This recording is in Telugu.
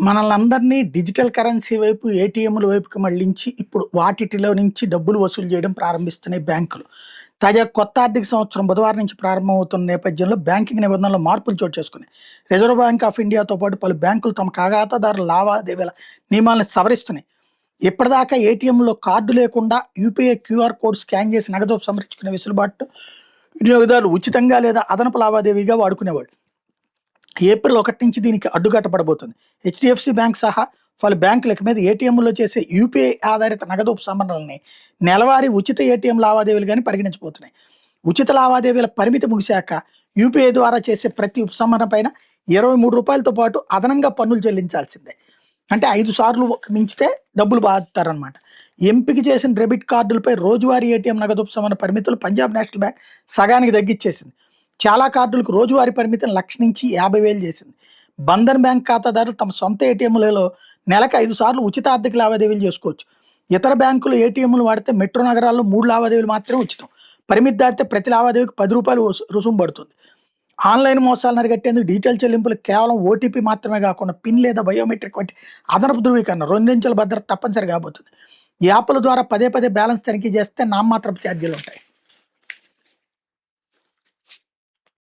మనల్ని అందరినీ డిజిటల్ కరెన్సీ వైపు, ఏటీఎంల వైపుకి మళ్లించి ఇప్పుడు వాటిలో నుంచి డబ్బులు వసూలు చేయడం ప్రారంభిస్తున్నాయి బ్యాంకులు. తాజాగా కొత్త ఆర్థిక సంవత్సరం బుధవారం నుంచి ప్రారంభమవుతున్న నేపథ్యంలో బ్యాంకింగ్ నిబంధనల్లో మార్పులు చోటు చేసుకున్నాయి. రిజర్వ్ బ్యాంక్ ఆఫ్ ఇండియాతో పాటు పలు బ్యాంకులు తమ ఖాతాదారుల లావాదేవీల నియమాలను సవరిస్తున్నాయి. ఇప్పటిదాకా ఏటీఎంలో కార్డు లేకుండా యూపీఐ క్యూఆర్ కోడ్ స్కాన్ చేసి నగదు సమర్పించుకునే వెసులుబాటు వినియోగదారులు ఉచితంగా లేదా అదనపు లావాదేవీగా వాడుకునేవాడు. ఏప్రిల్ 1 నుంచి దీనికి అడ్డుకట్టబడబోతుంది. హెచ్డిఎఫ్సి బ్యాంక్ సహా పలు బ్యాంకుల మీద ఏటీఎంలో చేసే యూపీఐ ఆధారిత నగదు ఉపసంహరణల్ని నెలవారీ ఉచిత ఏటీఎం లావాదేవీలుగానే పరిగణించబోతున్నాయి. ఉచిత లావాదేవీల పరిమితి ముగిశాక యూపీఐ ద్వారా చేసే ప్రతి ఉపసంహరణ పైన రూ. 23తో పాటు అదనంగా పన్నులు చెల్లించాల్సిందే. అంటే 5 సార్లు మించితే డబ్బులు బాదుతారనమాట. ఎంపిక చేసిన డెబిట్ కార్డులపై రోజువారీ ఏటీఎం నగదు ఉపసంహరణ పరిమితులు పంజాబ్ నేషనల్ బ్యాంక్ సగానికి తగ్గించేసింది. చాలా కార్డులకు రోజువారీ పరిమితిని 1,00,000 నుంచి 50,000 చేసింది. బంధన్ బ్యాంక్ ఖాతాదారులు తమ సొంత ఏటీఎంలలో నెలకు 5 సార్లు ఉచిత ఆర్థిక లావాదేవీలు చేసుకోవచ్చు. ఇతర బ్యాంకులు ఏటీఎంలు వాడితే మెట్రో నగరాల్లో 3 లావాదేవీలు మాత్రమే ఉచితం. పరిమితి దాటితే ప్రతి లావాదేవీకి రూ. 10 రుసుము పడుతుంది. ఆన్లైన్ మోసాలను అరికట్టేందుకు డిజిటల్ చెల్లింపులు కేవలం ఓటీపీ మాత్రమే కాకుండా పిన్ లేదా బయోమెట్రిక్ వంటి అదనపు ధృవీకరణ 2 అంచెల భద్రత తప్పనిసరి కాబోతుంది. ఈ యాప్ల ద్వారా పదే బ్యాలెన్స్ తనిఖీ చేస్తే నామమాత్రపు ఛార్జీలు ఉంటాయి.